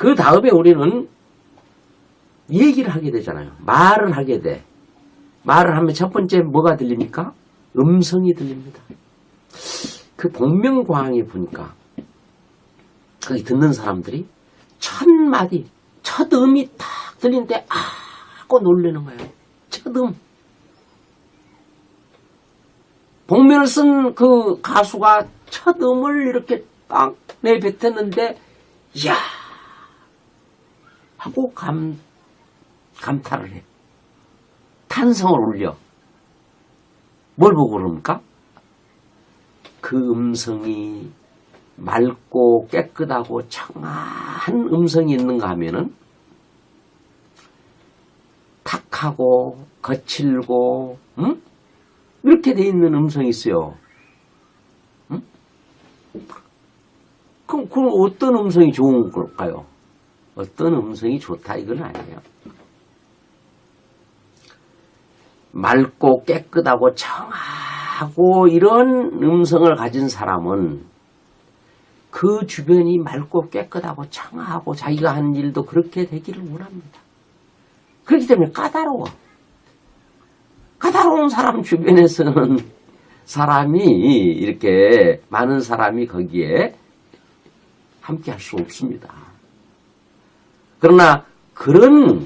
그 다음에 우리는 얘기를 하게 되잖아요. 말을 하게 돼. 말을 하면 첫 번째 뭐가 들립니까? 음성이 들립니다. 그 복명과항에 보니까 거기 듣는 사람들이 첫 마디, 첫 음이 딱 들리는데 하고 놀라는 거예요. 첫 음. 복면을 쓴 그 가수가 첫 음을 이렇게 딱 내뱉었는데 이야 하고 감탄을 해. 탄성을 올려. 뭘 보고 그럽니까? 그 음성이 맑고 깨끗하고 청아한 음성이 있는가 하면은 탁하고 거칠고 이렇게 돼 있는 음성이 있어요. 그럼 어떤 음성이 좋은 걸까요? 어떤 음성이 좋다 이건 아니에요. 맑고 깨끗하고 청아하고 이런 음성을 가진 사람은 그 주변이 맑고 깨끗하고 청아하고 자기가 하는 일도 그렇게 되기를 원합니다. 그렇기 때문에 까다로워. 까다로운 사람 주변에서는 사람이 이렇게 많은 사람이 거기에 함께 할 수 없습니다. 그러나 그런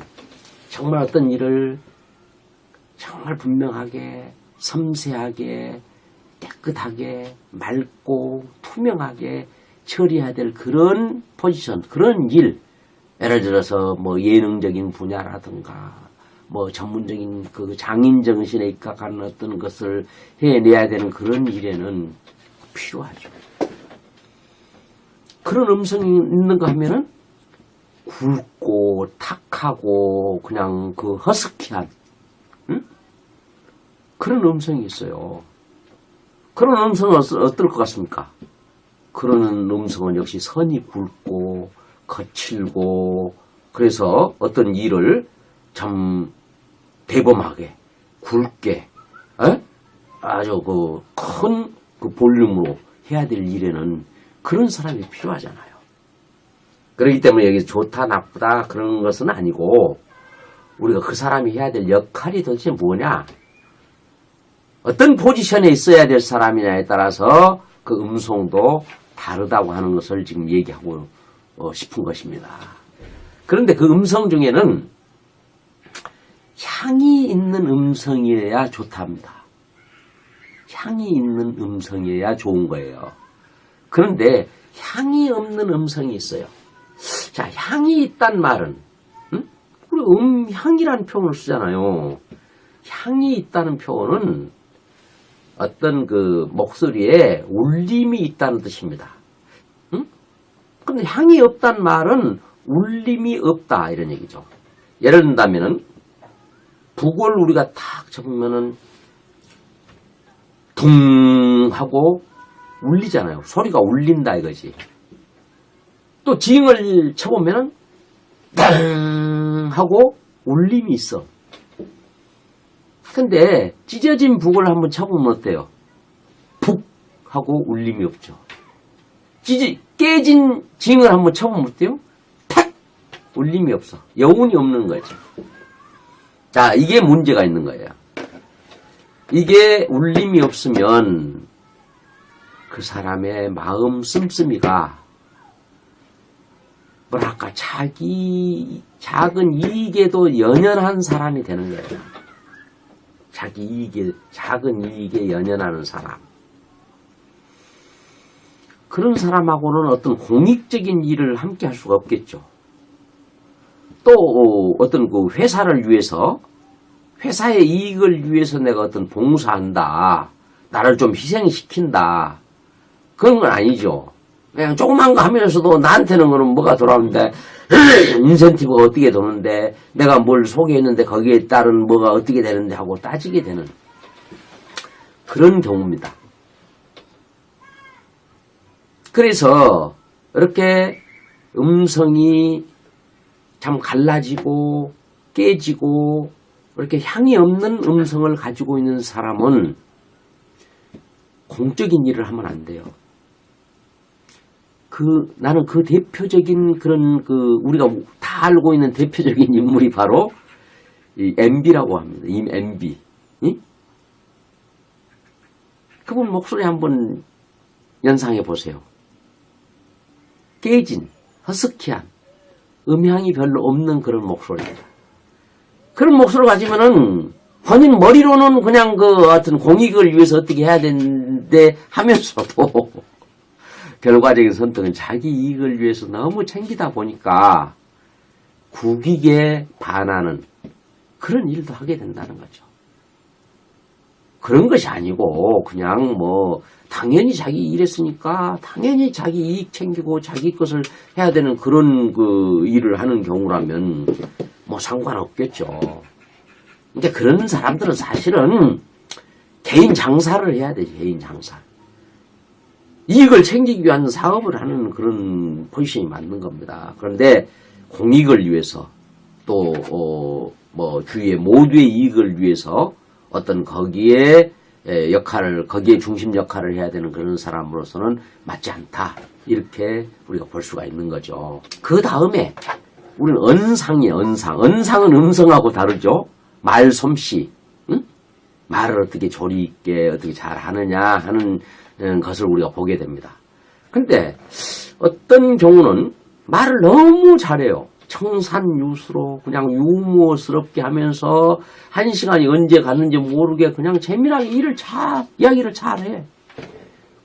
정말 어떤 일을 정말 분명하게 섬세하게 깨끗하게 맑고 투명하게 처리해야 될 그런 포지션, 그런 일, 예를 들어서 뭐 예능적인 분야라든가 뭐 전문적인 그 장인 정신에 입각하는 어떤 것을 해내야 되는 그런 일에는 필요하죠. 그런 음성이 있는가 하면은 굵고 탁하고 그냥 그 허스키한 그런 음성이 있어요. 그런 음성은 어떨 것 같습니까? 그런 음성은 역시 선이 굵고 거칠고 그래서 어떤 일을 참 대범하게 굵게 아주 그 큰 그 볼륨으로 해야 될 일에는 그런 사람이 필요하잖아요. 그렇기 때문에 여기 좋다 나쁘다 그런 것은 아니고 우리가 그 사람이 해야 될 역할이 도대체 뭐냐, 어떤 포지션에 있어야 될 사람이냐에 따라서 그 음성도 다르다고 하는 것을 지금 얘기하고 싶은 것입니다. 그런데 그 음성 중에는 향이 있는 음성이어야 좋답니다. 향이 있는 음성이어야 좋은 거예요. 그런데 향이 없는 음성이 있어요. 자, 향이 있단 말은 우리 음향이라는 표현을 쓰잖아요. 향이 있다는 표현은 어떤 그 목소리에 울림이 있다는 뜻입니다. 근데 향이 없단 말은 울림이 없다 이런 얘기죠. 예를 든다면은 북을 우리가 탁 쳐보면은 둥 하고 울리잖아요. 소리가 울린다 이거지. 또 징을 쳐보면은 땅 하고 울림이 있어. 근데 찢어진 북을 한번 쳐보면 어때요? 북 하고 울림이 없죠. 깨진 징을 한번 쳐보면 어때요? 탁 울림이 없어. 여운이 없는 거죠. 자, 이게 문제가 있는 거예요. 이게 울림이 없으면 그 사람의 마음 씀씀이가 뭐랄까 자기 작은 이익에도 연연한 사람이 되는 거예요. 자기 이익에, 작은 이익에 연연하는 사람. 그런 사람하고는 어떤 공익적인 일을 함께 할 수가 없겠죠. 또 어떤 그 회사를 위해서, 회사의 이익을 위해서 내가 어떤 봉사한다, 나를 좀 희생시킨다, 그런 건 아니죠. 그냥 조그만 거 하면서도 나한테는 그럼 뭐가 돌아오는데 인센티브가 어떻게 도는데 내가 뭘 소개했는데 거기에 따른 뭐가 어떻게 되는데 하고 따지게 되는 그런 경우입니다. 그래서 이렇게 음성이 참 갈라지고 깨지고 이렇게 향이 없는 음성을 가지고 있는 사람은 공적인 일을 하면 안 돼요. 나는 그 대표적인 그런 우리가 다 알고 있는 대표적인 인물이 바로 이 MB라고 합니다. 임 MB. 응? 그분 목소리 한번 연상해 보세요. 깨진, 허스키한, 음향이 별로 없는 그런 목소리입니다. 그런 목소리를 가지면은 본인 머리로는 그냥 하여튼 공익을 위해서 어떻게 해야 되는데 하면서도 결과적인 선택은 자기 이익을 위해서 너무 챙기다 보니까 국익에 반하는 그런 일도 하게 된다는 거죠. 그런 것이 아니고 그냥 당연히 자기 일했으니까 당연히 자기 이익 챙기고 자기 것을 해야 되는 그런 일을 하는 경우라면 상관없겠죠. 그러니까 그런 사람들은 사실은 개인 장사를 해야 되지. 개인 장사. 이익을 챙기기 위한 사업을 하는 그런 포지션이 맞는 겁니다. 그런데 공익을 위해서 또 주위의 모두의 이익을 위해서 어떤 거기에 중심 역할을 해야 되는 그런 사람으로서는 맞지 않다. 이렇게 우리가 볼 수가 있는 거죠. 그 다음에 우리는 언상이에요. 언상은 음성하고 다르죠. 말 솜씨, 응? 말을 어떻게 조리 있게 어떻게 잘 하느냐 하는 것을 우리가 보게 됩니다. 근데 어떤 경우는 말을 너무 잘해요. 청산유수로 그냥 유머스럽게 하면서 한 시간이 언제 갔는지 모르게 그냥 재미나게 이야기를 잘해.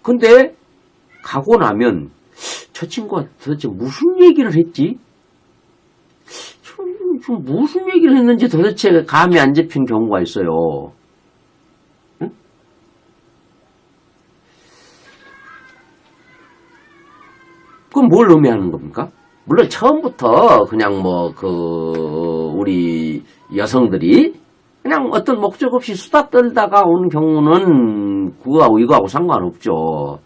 근데 가고 나면 저 친구가 도대체 무슨 얘기를 했지? 좀 무슨 얘기를 했는지 도대체 감이 안 잡힌 경우가 있어요. 응? 그건 뭘 의미하는 겁니까? 물론 처음부터 그냥 우리 여성들이 그냥 어떤 목적 없이 수다 떨다가 온 경우는 그거하고 이거하고 상관없죠.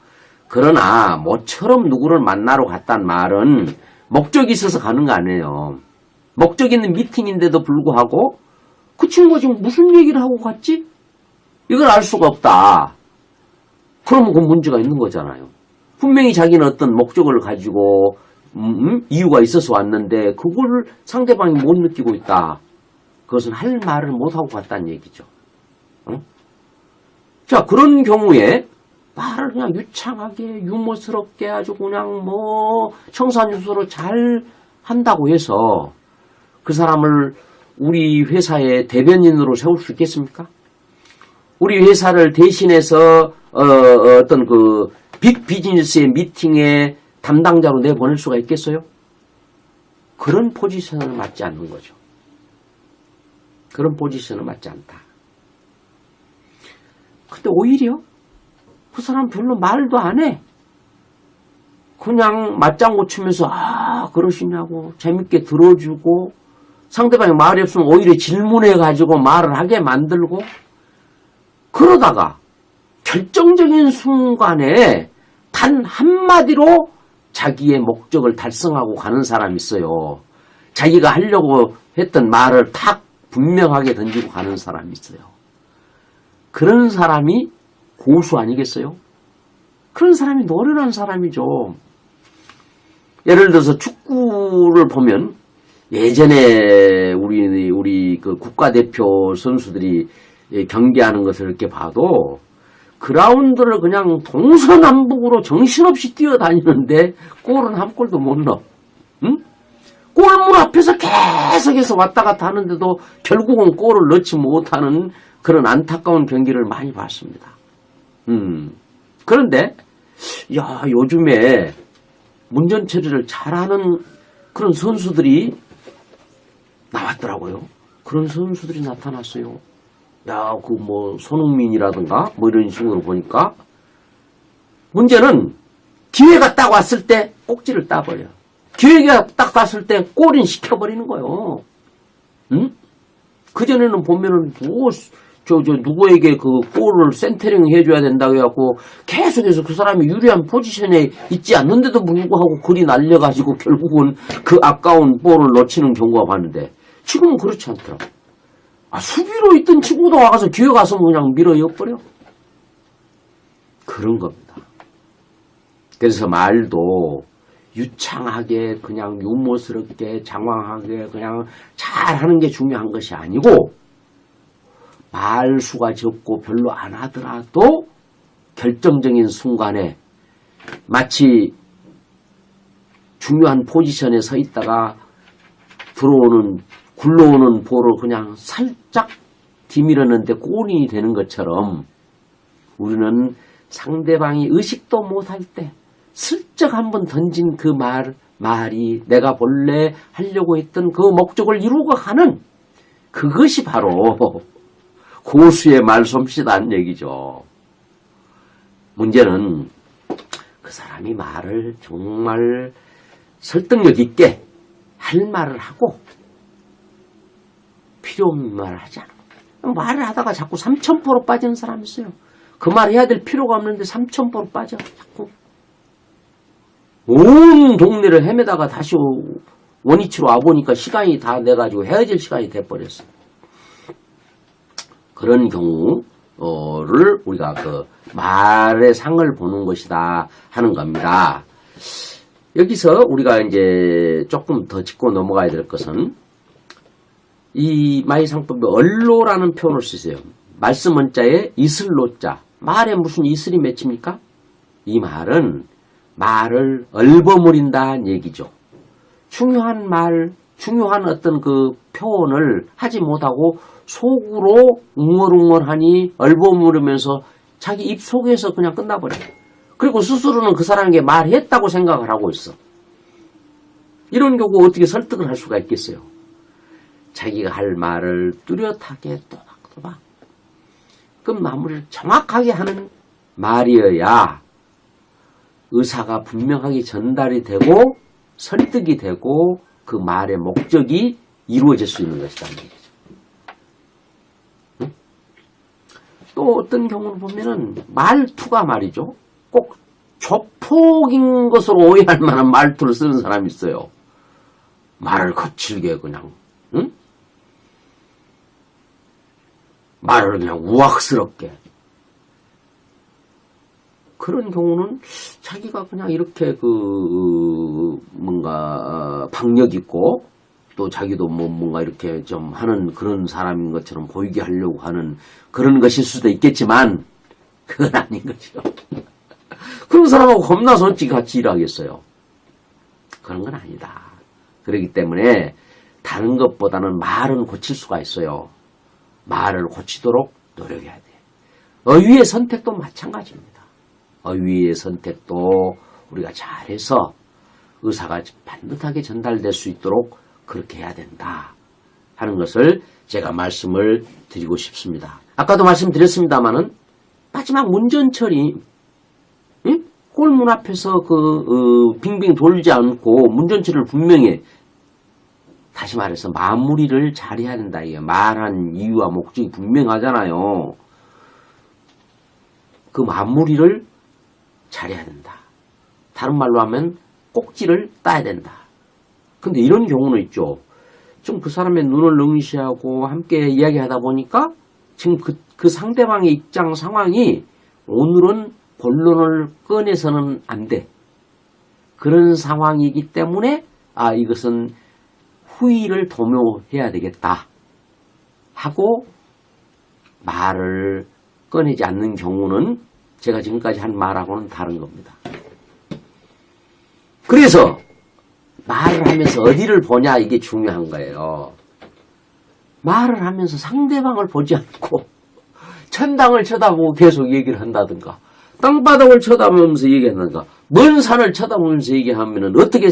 그러나 모처럼 누구를 만나러 갔단 말은 목적이 있어서 가는 거 아니에요. 목적 있는 미팅인데도 불구하고 그 친구가 지금 무슨 얘기를 하고 갔지? 이걸 알 수가 없다. 그러면 그 문제가 있는 거잖아요. 분명히 자기는 어떤 목적을 가지고 이유가 있어서 왔는데 그걸 상대방이 못 느끼고 있다. 그것은 할 말을 못하고 갔다는 얘기죠. 자, 그런 경우에 말을 그냥 유창하게 유머스럽게 아주 그냥 청산유수로 잘 한다고 해서 그 사람을 우리 회사의 대변인으로 세울 수 있겠습니까? 우리 회사를 대신해서 어떤 빅 비즈니스의 미팅에 담당자로 내보낼 수가 있겠어요? 그런 포지션은 맞지 않는 거죠. 그런 포지션은 맞지 않다. 근데 오히려 그 사람 별로 말도 안 해. 그냥 맞장구 치면서 그러시냐고 재밌게 들어주고 상대방이 말이 없으면 오히려 질문해가지고 말을 하게 만들고 그러다가 결정적인 순간에 단 한마디로 자기의 목적을 달성하고 가는 사람이 있어요. 자기가 하려고 했던 말을 탁 분명하게 던지고 가는 사람이 있어요. 그런 사람이 고수 아니겠어요? 그런 사람이 노련한 사람이죠. 예를 들어서 축구를 보면 예전에 우리 그 국가대표 선수들이 경기하는 것을 이렇게 봐도 그라운드를 그냥 동서남북으로 정신없이 뛰어다니는데 골은 한 골도 못 넣어. 응? 골문 앞에서 계속해서 왔다 갔다 하는데도 결국은 골을 넣지 못하는 그런 안타까운 경기를 많이 봤습니다. 그런데 요즘에 문전 처리를 잘하는 그런 선수들이 나왔더라고요. 그런 선수들이 나타났어요. 손흥민이라든가 이런 식으로 보니까 문제는 기회가 딱 왔을 때 꼭지를 따버려. 기회가 딱 왔을 때 골인 시켜버리는 거예요. 응? 그전에는 보면은 누구에게 그 골을 센터링 해줘야 된다고 해갖고 계속해서 그 사람이 유리한 포지션에 있지 않는데도 불구하고 글이 날려가지고 결국은 그 아까운 볼을 놓치는 경우가 많은데 지금은 그렇지 않더라고. 수비로 있던 친구도 와가서 기회 가서 그냥 밀어 엿버려. 그런 겁니다. 그래서 말도 유창하게 그냥 유머스럽게 장황하게 그냥 잘하는 게 중요한 것이 아니고 말수가 적고 별로 안 하더라도 결정적인 순간에 마치 중요한 포지션에 서 있다가 굴러오는 볼을 그냥 살짝 뒤밀었는데 골이 되는 것처럼 우리는 상대방이 의식도 못할 때 슬쩍 한번 던진 그 말이 내가 본래 하려고 했던 그 목적을 이루고 가는 그것이 바로 고수의 말솜씨다는 얘기죠. 문제는 그 사람이 말을 정말 설득력 있게 할 말을 하고 필요 없는 말을 하지 않아. 말을 하다가 자꾸 3000%로 빠지는 사람이 있어요. 그 말 해야 될 필요가 없는데 3000%로 빠져. 자꾸 온 동네를 헤매다가 다시 원위치로 와보니까 시간이 다 돼가지고 헤어질 시간이 돼버렸어. 그런 경우를 우리가 그 말의 상을 보는 것이다 하는 겁니다. 여기서 우리가 이제 조금 더 짚고 넘어가야 될 것은 이 마이상법에 얼로라는 표현을 쓰세요. 말씀 원자에 이슬로자. 말에 무슨 이슬이 맺힙니까? 이 말은 말을 얼버무린다는 얘기죠. 중요한 말, 중요한 어떤 그 표현을 하지 못하고 속으로 웅얼웅얼하니 얼버무리면서 자기 입 속에서 그냥 끝나버려요. 그리고 스스로는 그 사람에게 말했다고 생각을 하고 있어. 이런 경우 어떻게 설득을 할 수가 있겠어요? 자기가 할 말을 뚜렷하게 또박또박 그 마무리를 정확하게 하는 말이어야 의사가 분명하게 전달이 되고 설득이 되고 그 말의 목적이 이루어질 수 있는 것이라는 얘기죠. 응? 또 어떤 경우를 보면은 말투가 말이죠. 꼭 조폭인 것으로 오해할 만한 말투를 쓰는 사람이 있어요. 말을 거칠게 그냥 응? 말을 그냥 우악스럽게. 그런 경우는 자기가 그냥 이렇게 뭔가 박력 있고 또 자기도 뭔가 이렇게 좀 하는 그런 사람인 것처럼 보이게 하려고 하는 그런 것일 수도 있겠지만 그건 아닌 거죠. 그런 사람하고 겁나 솔직히 같이 일하겠어요. 그런 건 아니다. 그렇기 때문에 다른 것보다는 말은 고칠 수가 있어요. 말을 고치도록 노력해야 돼. 어휘의 선택도 마찬가지입니다. 어휘의 선택도 우리가 잘해서 의사가 반듯하게 전달될 수 있도록 그렇게 해야 된다 하는 것을 제가 말씀을 드리고 싶습니다. 아까도 말씀드렸습니다마는 마지막 문전철이 꼴문 앞에서 빙빙 돌지 않고 문전철을 분명히 다시 말해서 마무리를 잘해야 된다. 이게 말한 이유와 목적이 분명하잖아요. 그 마무리를 잘해야 된다. 다른 말로 하면 꼭지를 따야 된다. 근데 이런 경우는 있죠. 좀 그 사람의 눈을 능시하고 함께 이야기하다 보니까 지금 그 상대방의 입장 상황이 오늘은 본론을 꺼내서는 안 돼. 그런 상황이기 때문에 이것은 후의를 도모해야 되겠다 하고 말을 꺼내지 않는 경우는 제가 지금까지 한 말하고는 다른 겁니다. 그래서 말을 하면서 어디를 보냐 이게 중요한 거예요. 말을 하면서 상대방을 보지 않고 천당을 쳐다보고 계속 얘기를 한다든가 땅바닥을 쳐다보면서 얘기한다든가 먼 산을 쳐다보면서 얘기하면 어떻게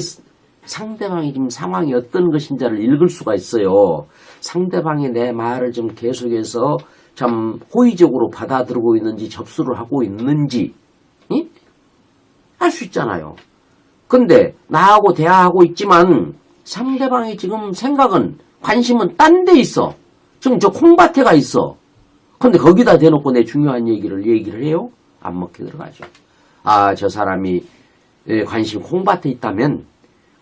상대방이 지금 상황이 어떤 것인지를 읽을 수가 있어요. 상대방이 내 말을 좀 계속해서 참 호의적으로 받아들이고 있는지 접수를 하고 있는지 알 수 있잖아요. 근데 나하고 대화하고 있지만 상대방이 지금 생각은 관심은 딴 데 있어. 지금 저 콩밭에 가 있어. 근데 거기다 대놓고 내 중요한 얘기를 해요? 안 먹게 들어가죠. 저 사람이 관심 콩밭에 있다면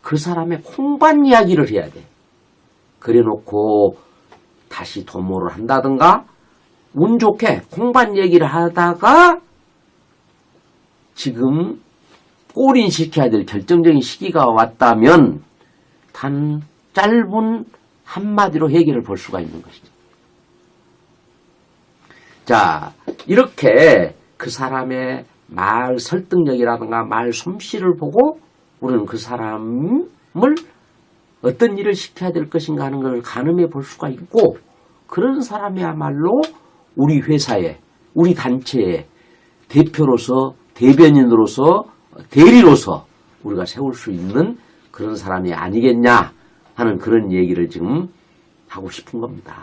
그 사람의 콩밭 이야기를 해야 돼. 그래 놓고 다시 도모를 한다든가 운 좋게 콩밭 얘기를 하다가 지금 골인시켜야 될 결정적인 시기가 왔다면 단 짧은 한마디로 해결을 볼 수가 있는 것이죠. 자, 이렇게 그 사람의 말 설득력이라든가 말 솜씨를 보고 우리는 그 사람을 어떤 일을 시켜야 될 것인가 하는 걸 가늠해 볼 수가 있고, 그런 사람이야말로 우리 회사에, 우리 단체에 대표로서, 대변인으로서, 대리로서 우리가 세울 수 있는 그런 사람이 아니겠냐 하는 그런 얘기를 지금 하고 싶은 겁니다.